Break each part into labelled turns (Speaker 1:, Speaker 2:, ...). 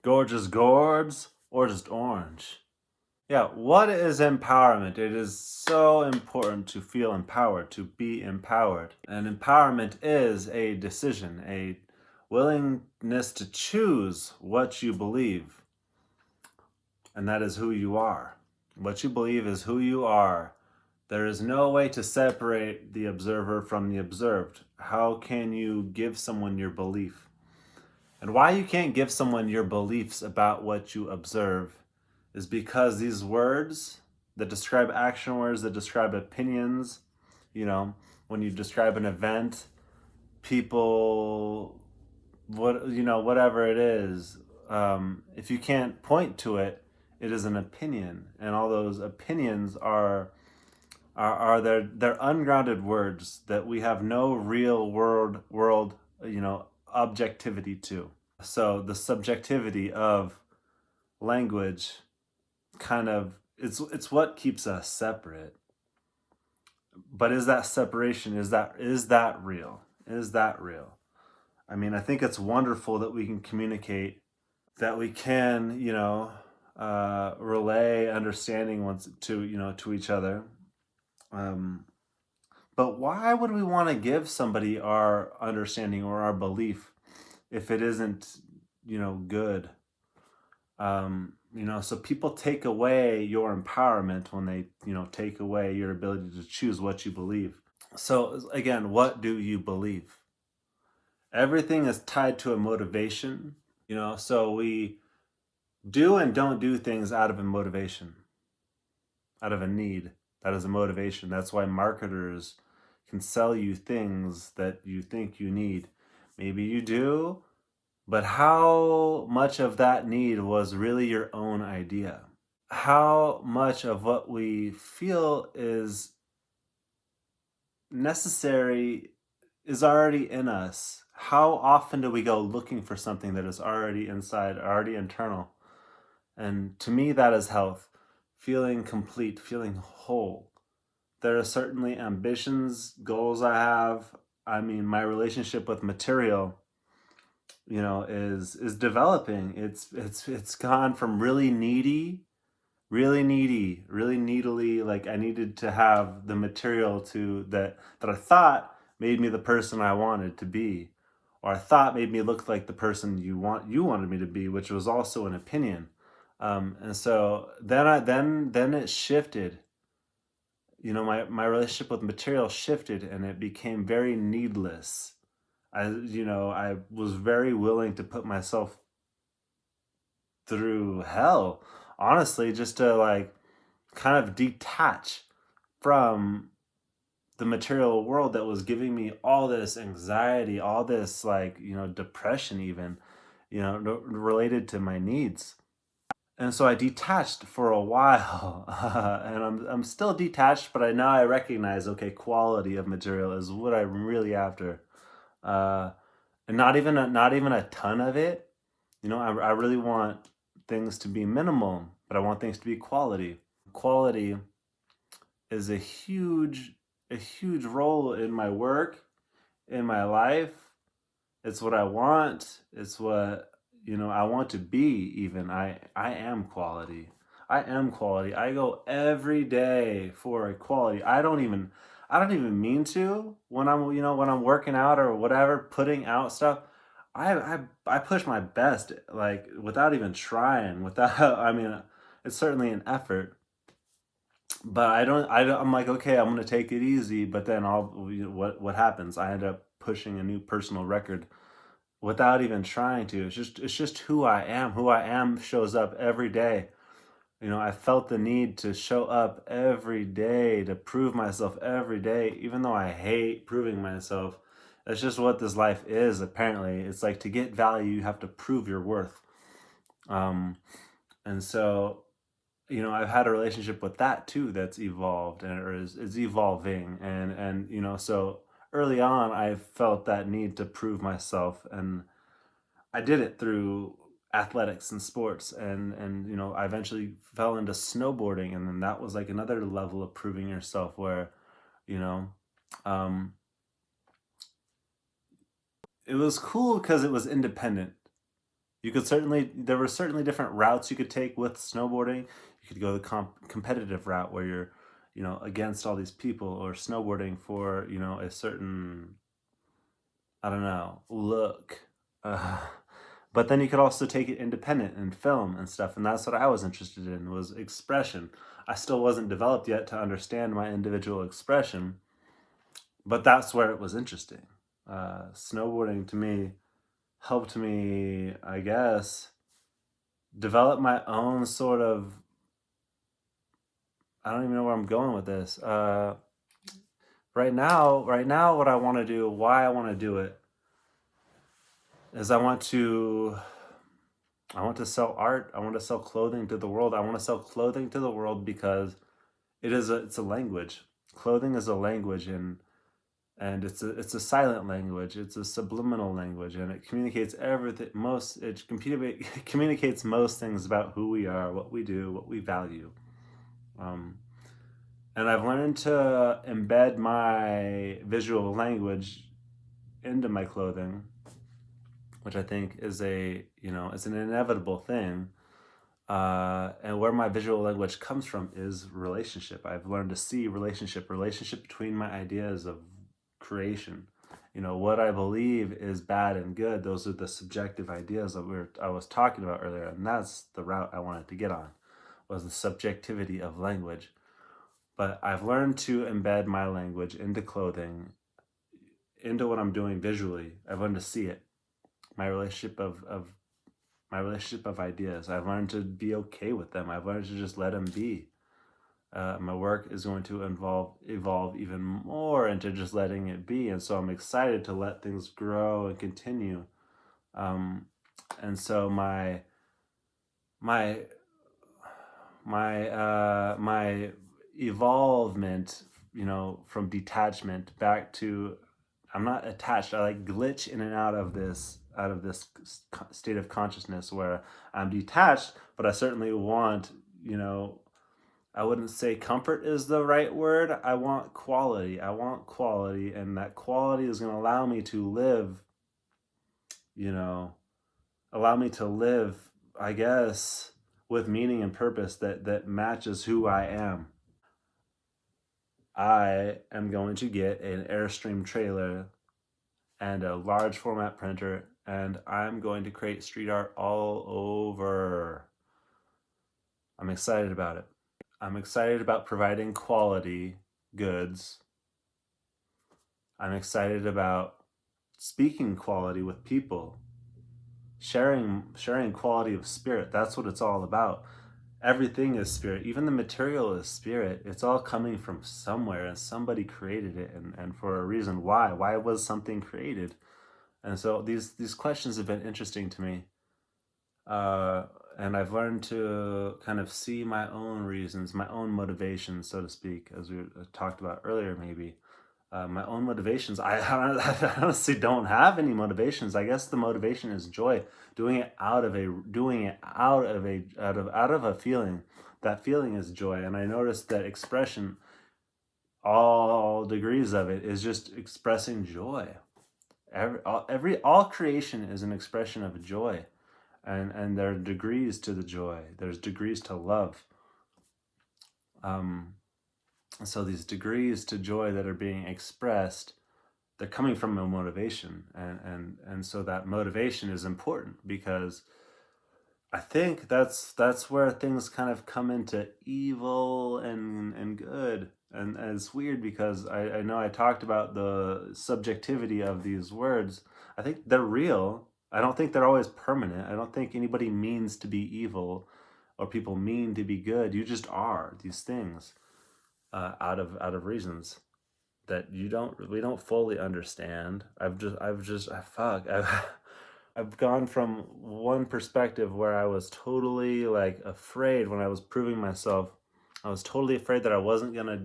Speaker 1: Gorgeous gourds or just orange? Yeah, what is empowerment? It is so important to feel empowered, to be empowered. And empowerment is a decision, a willingness to choose what you believe. And that is who you are. What you believe is who you are. There is no way to separate the observer from the observed. How can you give someone your belief? And why you can't give someone your beliefs about what you observe is because these words that describe action words, that describe opinions, you know, when you describe an event, people, whatever it is, if you can't point to it, it is an opinion, and all those opinions are they're ungrounded words that we have no real world objectivity to. So the subjectivity of language kind of it's what keeps us separate. But is that separation, is that real? Is that real? I mean, I think it's wonderful that we can communicate, that we can, relay understanding once to to each other. Um, but why would we want to give somebody our understanding or our belief if it isn't, good? So people take away your empowerment when they, take away your ability to choose what you believe. So again, what do you believe? Everything is tied to a motivation, so we do and don't do things out of a motivation, out of a need. That is a motivation. That's why marketers can sell you things that you think you need. Maybe you do, but how much of that need was really your own idea? How much of what we feel is necessary is already in us? How often do we go looking for something that is already inside, already internal? And to me, that is health, feeling complete, feeling whole. There are certainly ambitions, goals I have. I mean, my relationship with material, is developing. It's gone from really needily, like I needed to have the material to that I thought made me the person I wanted to be, or I thought made me look like the person you wanted me to be, which was also an opinion. And so then it shifted. My relationship with material shifted, and it became very needless. I was very willing to put myself through hell, honestly, just to like kind of detach from the material world that was giving me all this anxiety, all this like, depression even, related to my needs. And so I detached for a while, and I'm still detached, but now I recognize, okay, quality of material is what I'm really after, uh, and not even a ton of it. I really want things to be minimal, but I want things to be quality. Quality is a huge role in my work, in my life. It's what I want. It's what I want to be. Even I am quality. I am quality. I go every day for equality. I don't even mean to when I'm working out or whatever, putting out stuff. I push my best, like without even trying. Without I mean, it's certainly an effort, but I'm like, okay, I'm gonna take it easy. But then what happens? I end up pushing a new personal record without even trying to. It's just who I am. Who I am shows up every day. I felt the need to show up every day, to prove myself every day, even though I hate proving myself. That's just what this life is, apparently. It's like to get value, you have to prove your worth. Um, and so, I've had a relationship with that too that's evolved and or is evolving. So early on, I felt that need to prove myself, and I did it through athletics and sports, and I eventually fell into snowboarding, and then that was like another level of proving yourself where you know um it was cool because it was independent. There were certainly different routes you could take with snowboarding. You could go the competitive route where you're, against all these people, or snowboarding for, a certain, I don't know, look. Uh, but then you could also take it independent and film and stuff, and that's what I was interested in, was expression. I still wasn't developed yet to understand my individual expression, but that's where it was interesting. Snowboarding to me helped me, I guess, develop my own sort of. I don't even know where I'm going with this. Right now, what I want to do, why I want to do it, is I want to sell art. I want to sell clothing to the world. I want to sell clothing to the world because it's a language. Clothing is a language, and it's a silent language. It's a subliminal language, and it communicates everything. Communicates most things about who we are, what we do, what we value. Um, and I've learned to embed my visual language into my clothing, which I think is an inevitable thing. And where my visual language comes from is relationship. I've learned to see relationship between my ideas of creation. What I believe is bad and good. Those are the subjective ideas that I was talking about earlier, and that's the route I wanted to get on, was the subjectivity of language. But I've learned to embed my language into clothing, into what I'm doing visually. I've learned to see it. My relationship of my relationship of ideas. I've learned to be okay with them. I've learned to just let them be. My work is going to evolve even more into just letting it be, and so I'm excited to let things grow and continue. Um, and so my my evolvement, from detachment back to, I'm not attached. I like glitch in and out of this state of consciousness where I'm detached, but I certainly want, I wouldn't say comfort is the right word. I want quality. I want quality, and that quality is going to allow me to live, you know, allow me to live, I guess, with meaning and purpose that matches who I am. I am going to get an Airstream trailer and a large format printer, and I'm going to create street art all over. I'm excited about it. I'm excited about providing quality goods. I'm excited about speaking quality with people, sharing quality of spirit. That's what it's all about. Everything is spirit. Even the material is spirit. It's all coming from somewhere, and somebody created it, and for a reason. Why was something created? And so these questions have been interesting to me, uh, and I've learned to kind of see my own reasons, my own motivations, so to speak, as we talked about earlier. Maybe my own motivations. I honestly don't have any motivations. I guess the motivation is joy. Doing it out of a feeling. That feeling is joy, and I noticed that expression, all degrees of it, is just expressing joy. All creation is an expression of joy, and there are degrees to the joy. There's degrees to love. Um, so these degrees to joy that are being expressed, they're coming from a motivation, and so that motivation is important, because I think that's where things kind of come into evil and good. And it's weird because I know I talked about the subjectivity of these words. I think they're real. I don't think they're always permanent. I don't think anybody means to be evil, or people mean to be good. You just are these things, out of reasons that we don't fully understand. I've gone from one perspective where I was totally like afraid when I was proving myself. I was totally afraid that I wasn't gonna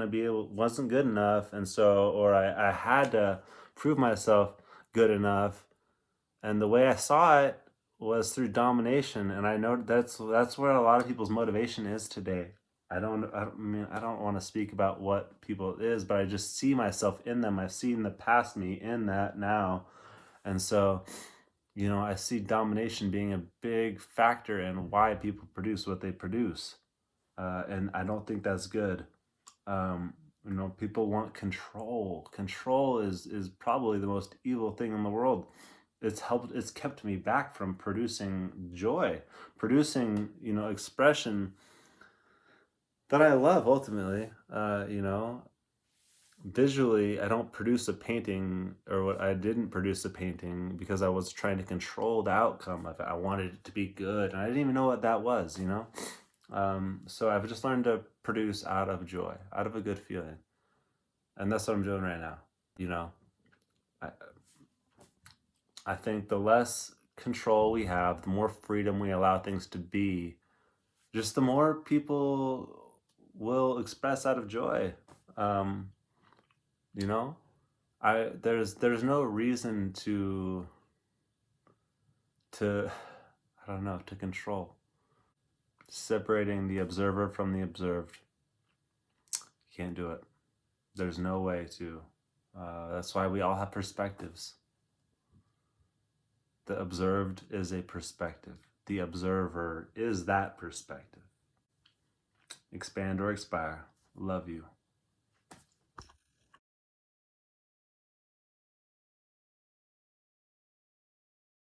Speaker 1: be able, wasn't good enough, and so, or I had to prove myself good enough. And the way I saw it was through domination, and I know that's where a lot of people's motivation is today. I don't want to speak about what people is, but I just see myself in them. I've seen the past me in that now, And so, I see domination being a big factor in why people produce what they produce. And I don't think that's good. Um, People want control. Control is probably the most evil thing in the world. It's kept me back from producing joy, producing, expression that I love ultimately. Visually, I don't produce a painting, or what I didn't produce a painting because I was trying to control the outcome of it. I wanted it to be good, and I didn't even know what that was. So I've just learned to produce out of joy, out of a good feeling, and that's what I'm doing right now. You know, I, I think the less control we have, the more freedom we allow things to be, just the more people will express out of joy. Um, you know, there's no reason to I don't know, to control. Separating the observer from the observed, you can't do it. There's no way to. That's why we all have perspectives. The observed is a perspective. The observer is that perspective. Expand or expire. Love you.